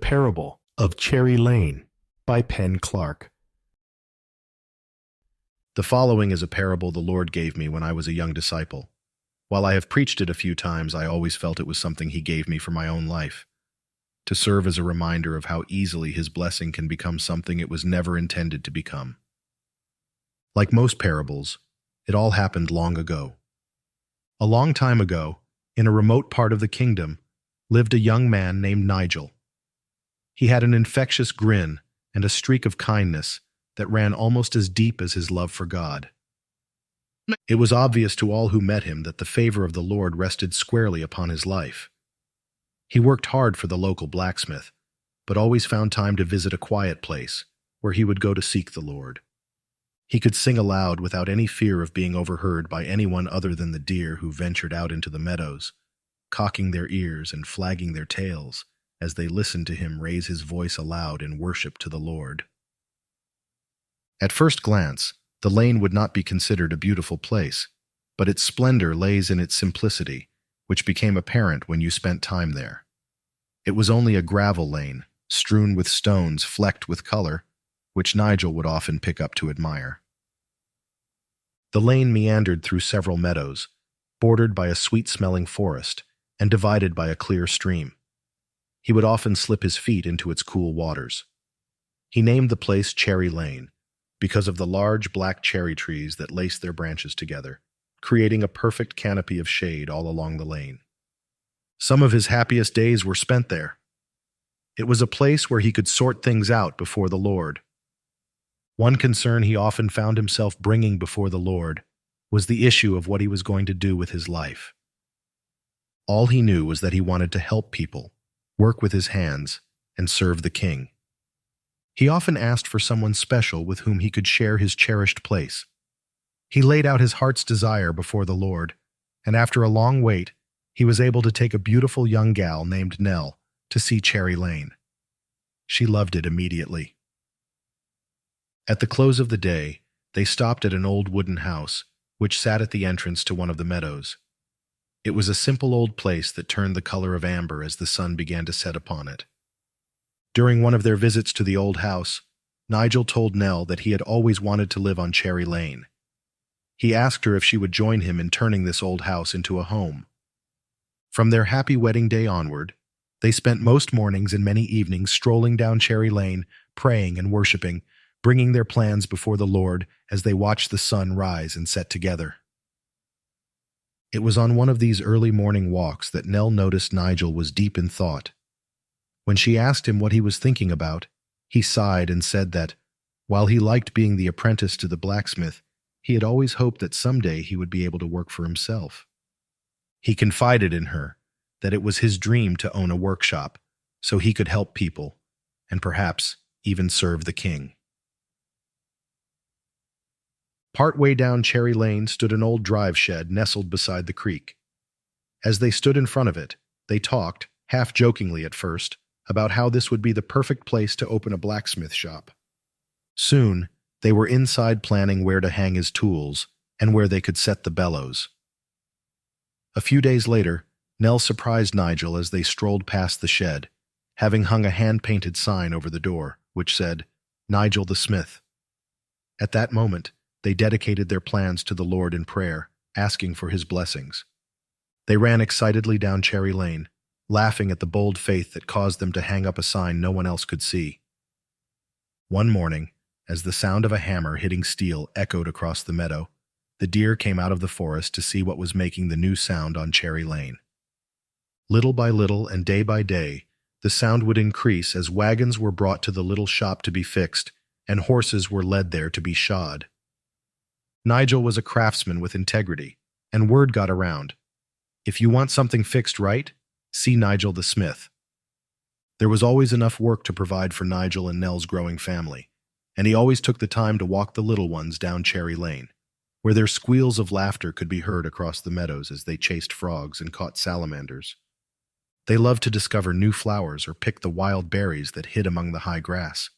Parable of Cherry Lane by Penn. The following is a parable the Lord gave me when I was a young disciple. While I have preached it a few times, I always felt it was something He gave me for my own life, to serve as a reminder of how easily His blessing can become something it was never intended to become. Like most parables, it all happened long ago. A long time ago, in a remote part of the kingdom, lived a young man named Nigel. He had an infectious grin and a streak of kindness that ran almost as deep as his love for God. It was obvious to all who met him that the favor of the Lord rested squarely upon his life. He worked hard for the local blacksmith, but always found time to visit a quiet place where he would go to seek the Lord. He could sing aloud without any fear of being overheard by anyone other than the deer who ventured out into the meadows, cocking their ears and flagging their tails as they listened to him raise his voice aloud in worship to the Lord. At first glance, the lane would not be considered a beautiful place, but its splendor lays in its simplicity, which became apparent when you spent time there. It was only a gravel lane, strewn with stones flecked with color, which Nigel would often pick up to admire. The lane meandered through several meadows, bordered by a sweet-smelling forest, and divided by a clear stream. He would often slip his feet into its cool waters. He named the place Cherry Lane because of the large black cherry trees that laced their branches together, creating a perfect canopy of shade all along the lane. Some of his happiest days were spent there. It was a place where he could sort things out before the Lord. One concern he often found himself bringing before the Lord was the issue of what he was going to do with his life. All he knew was that he wanted to help people, work with his hands, and serve the King. He often asked for someone special with whom he could share his cherished place. He laid out his heart's desire before the Lord, and after a long wait, he was able to take a beautiful young gal named Nell to see Cherry Lane. She loved it immediately. At the close of the day, they stopped at an old wooden house, which sat at the entrance to one of the meadows. It was a simple old place that turned the color of amber as the sun began to set upon it. During one of their visits to the old house, Nigel told Nell that he had always wanted to live on Cherry Lane. He asked her if she would join him in turning this old house into a home. From their happy wedding day onward, they spent most mornings and many evenings strolling down Cherry Lane, praying and worshiping, bringing their plans before the Lord as they watched the sun rise and set together. It was on one of these early morning walks that Nell noticed Nigel was deep in thought. When she asked him what he was thinking about, he sighed and said that, while he liked being the apprentice to the blacksmith, he had always hoped that someday he would be able to work for himself. He confided in her that it was his dream to own a workshop so he could help people and perhaps even serve the King. Partway down Cherry Lane stood an old drive shed nestled beside the creek. As they stood in front of it, they talked, half jokingly at first, about how this would be the perfect place to open a blacksmith shop. Soon, they were inside planning where to hang his tools and where they could set the bellows. A few days later, Nell surprised Nigel as they strolled past the shed, having hung a hand-painted sign over the door, which said, "Nigel the Smith." At that moment, they dedicated their plans to the Lord in prayer, asking for His blessings. They ran excitedly down Cherry Lane, laughing at the bold faith that caused them to hang up a sign no one else could see. One morning, as the sound of a hammer hitting steel echoed across the meadow, the deer came out of the forest to see what was making the new sound on Cherry Lane. Little by little and day by day, the sound would increase as wagons were brought to the little shop to be fixed and horses were led there to be shod. Nigel was a craftsman with integrity, and word got around. If you want something fixed right, see Nigel the Smith. There was always enough work to provide for Nigel and Nell's growing family, and he always took the time to walk the little ones down Cherry Lane, where their squeals of laughter could be heard across the meadows as they chased frogs and caught salamanders. They loved to discover new flowers or pick the wild berries that hid among the high grass.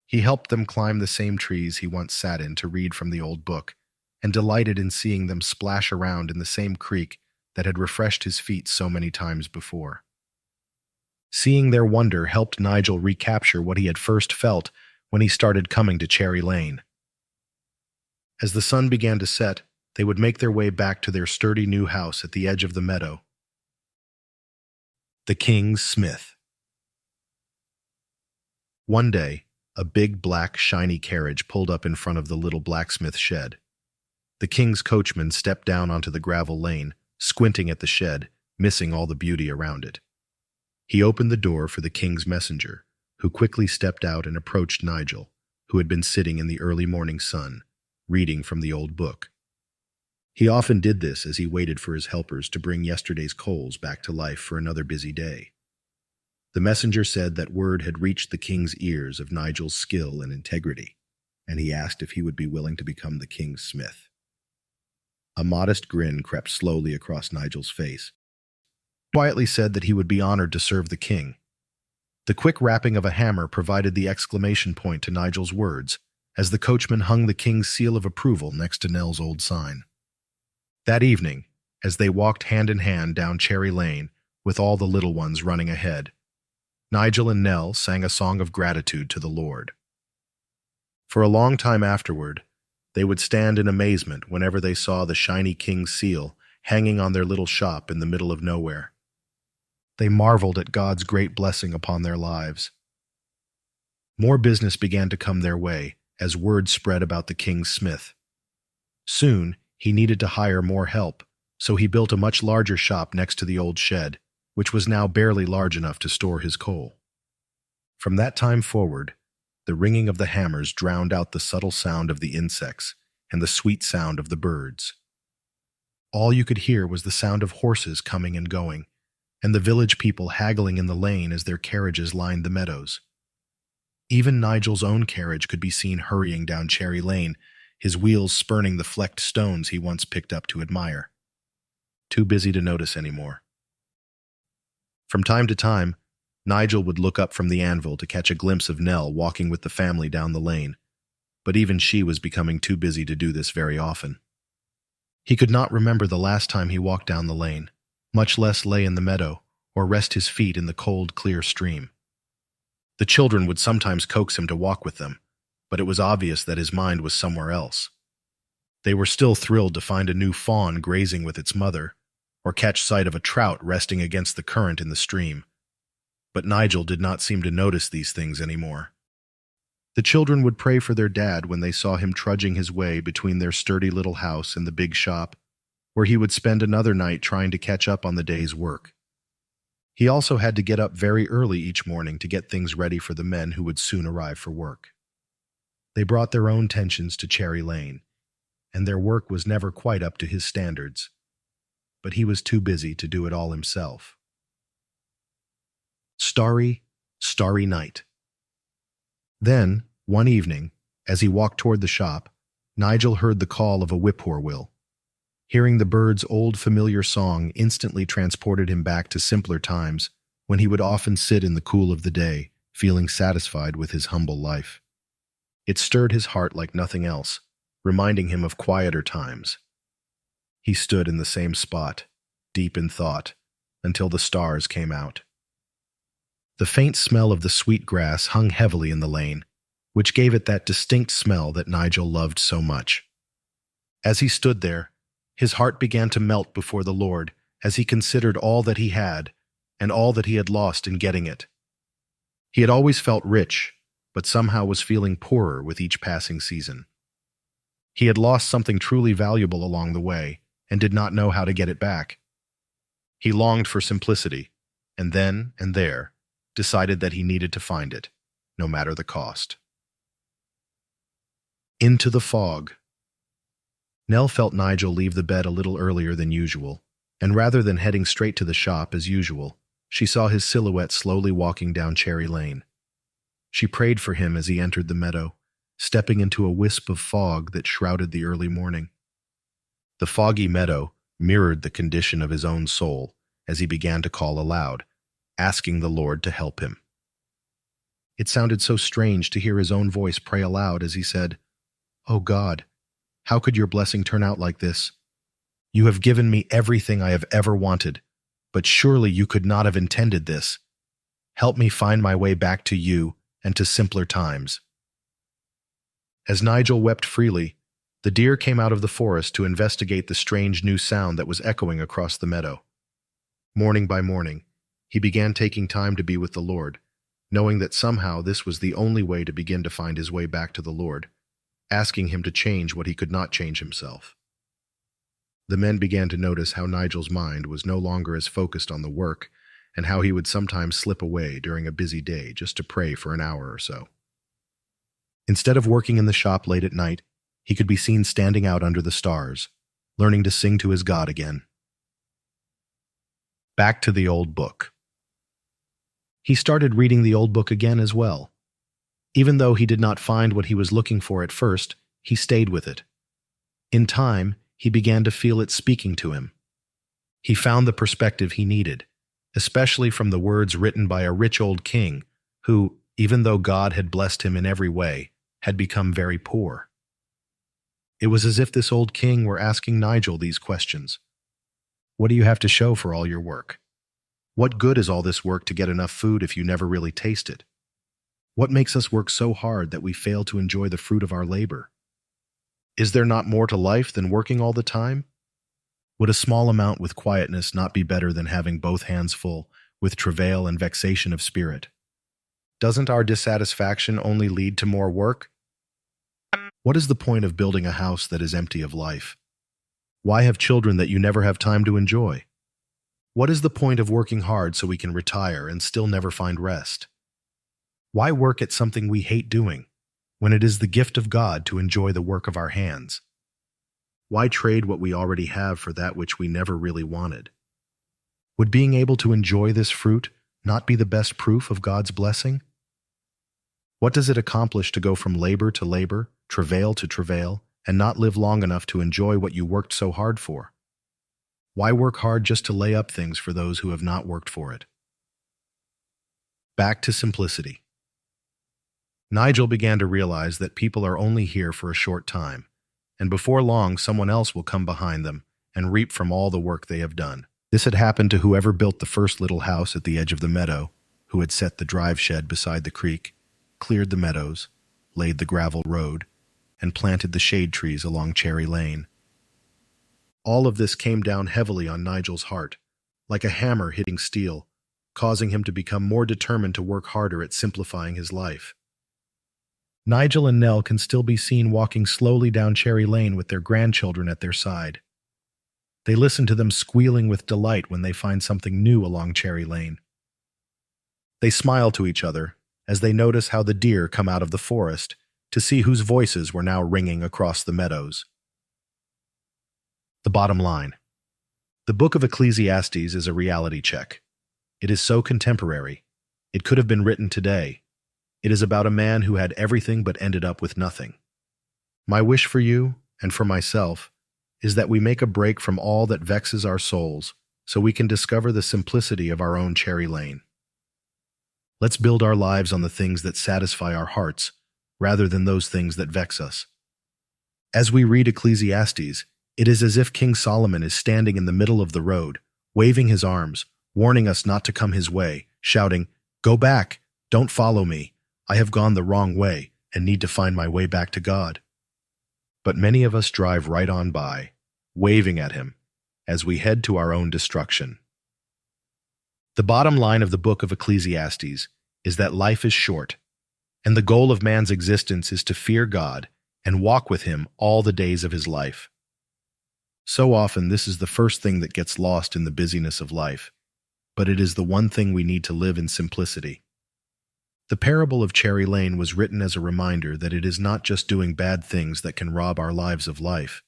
He helped them climb the same trees he once sat in to read from the old book, and delighted in seeing them splash around in the same creek that had refreshed his feet so many times before. Seeing their wonder helped Nigel recapture what he had first felt when he started coming to Cherry Lane. As the sun began to set, they would make their way back to their sturdy new house at the edge of the meadow. The King's Smith. One day, a big black shiny carriage pulled up in front of the little blacksmith shed. The king's coachman stepped down onto the gravel lane, squinting at the shed, missing all the beauty around it. He opened the door for the king's messenger, who quickly stepped out and approached Nigel, who had been sitting in the early morning sun, reading from the old book. He often did this as he waited for his helpers to bring yesterday's coals back to life for another busy day. The messenger said that word had reached the king's ears of Nigel's skill and integrity, and he asked if he would be willing to become the king's smith. A modest grin crept slowly across Nigel's face. He quietly said that he would be honored to serve the king. The quick rapping of a hammer provided the exclamation point to Nigel's words, as the coachman hung the king's seal of approval next to Nell's old sign. That evening, as they walked hand in hand down Cherry Lane, with all the little ones running ahead, Nigel and Nell sang a song of gratitude to the Lord. For a long time afterward, they would stand in amazement whenever they saw the shiny king's seal hanging on their little shop in the middle of nowhere. They marveled at God's great blessing upon their lives. More business began to come their way as word spread about the king's smith. Soon, he needed to hire more help, so he built a much larger shop next to the old shed, which was now barely large enough to store his coal. From that time forward, the ringing of the hammers drowned out the subtle sound of the insects and the sweet sound of the birds. All you could hear was the sound of horses coming and going, and the village people haggling in the lane as their carriages lined the meadows. Even Nigel's own carriage could be seen hurrying down Cherry Lane, his wheels spurning the flecked stones he once picked up to admire. Too busy to notice anymore. From time to time, Nigel would look up from the anvil to catch a glimpse of Nell walking with the family down the lane, but even she was becoming too busy to do this very often. He could not remember the last time he walked down the lane, much less lay in the meadow or rest his feet in the cold, clear stream. The children would sometimes coax him to walk with them, but it was obvious that his mind was somewhere else. They were still thrilled to find a new fawn grazing with its mother, or catch sight of a trout resting against the current in the stream. But Nigel did not seem to notice these things anymore. The children would pray for their dad when they saw him trudging his way between their sturdy little house and the big shop, where he would spend another night trying to catch up on the day's work. He also had to get up very early each morning to get things ready for the men who would soon arrive for work. They brought their own tensions to Cherry Lane, and their work was never quite up to his standards, but he was too busy to do it all himself. Starry, starry night. Then, one evening, as he walked toward the shop, Nigel heard the call of a whippoorwill. Hearing the bird's old familiar song instantly transported him back to simpler times when he would often sit in the cool of the day, feeling satisfied with his humble life. It stirred his heart like nothing else, reminding him of quieter times. He stood in the same spot, deep in thought, until the stars came out. The faint smell of the sweet grass hung heavily in the lane, which gave it that distinct smell that Nigel loved so much. As he stood there, his heart began to melt before the Lord as he considered all that he had and all that he had lost in getting it. He had always felt rich, but somehow was feeling poorer with each passing season. He had lost something truly valuable along the way and did not know how to get it back. He longed for simplicity, and then and there decided that he needed to find it, no matter the cost. Into the fog. Nell felt Nigel leave the bed a little earlier than usual, and rather than heading straight to the shop as usual, she saw his silhouette slowly walking down Cherry Lane. She prayed for him as he entered the meadow, stepping into a wisp of fog that shrouded the early morning. The foggy meadow mirrored the condition of his own soul as he began to call aloud, asking the Lord to help him. It sounded so strange to hear his own voice pray aloud as he said, "Oh God, how could your blessing turn out like this? You have given me everything I have ever wanted, but surely you could not have intended this." Help me find my way back to you and to simpler times." As Nigel wept freely, the deer came out of the forest to investigate the strange new sound that was echoing across the meadow. Morning by morning, he began taking time to be with the Lord, knowing that somehow this was the only way to begin to find his way back to the Lord, asking him to change what he could not change himself. The men began to notice how Nigel's mind was no longer as focused on the work, and how he would sometimes slip away during a busy day just to pray for an hour or so. Instead of working in the shop late at night, he could be seen standing out under the stars, learning to sing to his God again. Back to the old book. He started reading the old book again as well. Even though he did not find what he was looking for at first, he stayed with it. In time, he began to feel it speaking to him. He found the perspective he needed, especially from the words written by a rich old king who, even though God had blessed him in every way, had become very poor. It was as if this old king were asking Nigel these questions. What do you have to show for all your work? What good is all this work to get enough food if you never really taste it? What makes us work so hard that we fail to enjoy the fruit of our labor? Is there not more to life than working all the time? Would a small amount with quietness not be better than having both hands full with travail and vexation of spirit? Doesn't our dissatisfaction only lead to more work? What is the point of building a house that is empty of life? Why have children that you never have time to enjoy? What is the point of working hard so we can retire and still never find rest? Why work at something we hate doing, when it is the gift of God to enjoy the work of our hands? Why trade what we already have for that which we never really wanted? Would being able to enjoy this fruit not be the best proof of God's blessing? What does it accomplish to go from labor to labor, travail to travail, and not live long enough to enjoy what you worked so hard for? Why work hard just to lay up things for those who have not worked for it? Back to simplicity. Nigel began to realize that people are only here for a short time, and before long someone else will come behind them and reap from all the work they have done. This had happened to whoever built the first little house at the edge of the meadow, who had set the drive shed beside the creek, cleared the meadows, laid the gravel road, and planted the shade trees along Cherry Lane. All of this came down heavily on Nigel's heart, like a hammer hitting steel, causing him to become more determined to work harder at simplifying his life. Nigel and Nell can still be seen walking slowly down Cherry Lane with their grandchildren at their side. They listen to them squealing with delight when they find something new along Cherry Lane. They smile to each other as they notice how the deer come out of the forest to see whose voices were now ringing across the meadows. The bottom line. The book of Ecclesiastes is a reality check. It is so contemporary. It could have been written today. It is about a man who had everything but ended up with nothing. My wish for you, and for myself, is that we make a break from all that vexes our souls so we can discover the simplicity of our own Cherry Lane. Let's build our lives on the things that satisfy our hearts rather than those things that vex us. As we read Ecclesiastes, it is as if King Solomon is standing in the middle of the road, waving his arms, warning us not to come his way, shouting, "Go back, don't follow me. I have gone the wrong way and need to find my way back to God." But many of us drive right on by, waving at him, as we head to our own destruction. The bottom line of the book of Ecclesiastes is that life is short, and the goal of man's existence is to fear God and walk with him all the days of his life. So often this is the first thing that gets lost in the busyness of life, but it is the one thing we need to live in simplicity. The parable of Cherry Lane was written as a reminder that it is not just doing bad things that can rob our lives of life,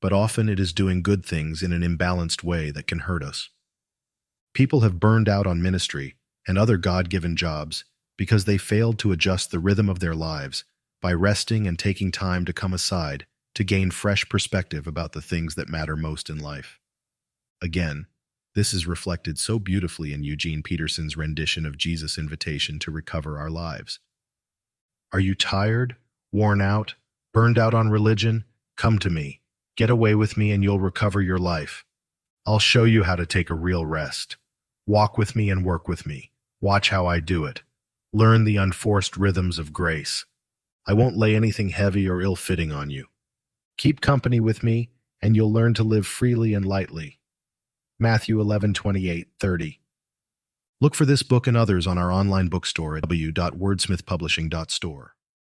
but often it is doing good things in an imbalanced way that can hurt us. People have burned out on ministry and other God-given jobs because they failed to adjust the rhythm of their lives by resting and taking time to come aside to gain fresh perspective about the things that matter most in life. Again, this is reflected so beautifully in Eugene Peterson's rendition of Jesus' invitation to recover our lives. Are you tired, worn out, burned out on religion? Come to me. Get away with me and you'll recover your life. I'll show you how to take a real rest. Walk with me and work with me. Watch how I do it. Learn the unforced rhythms of grace. I won't lay anything heavy or ill-fitting on you. Keep company with me, and you'll learn to live freely and lightly. Matthew 11:28-30. Look for this book and others on our online bookstore at w.wordsmithpublishing.store.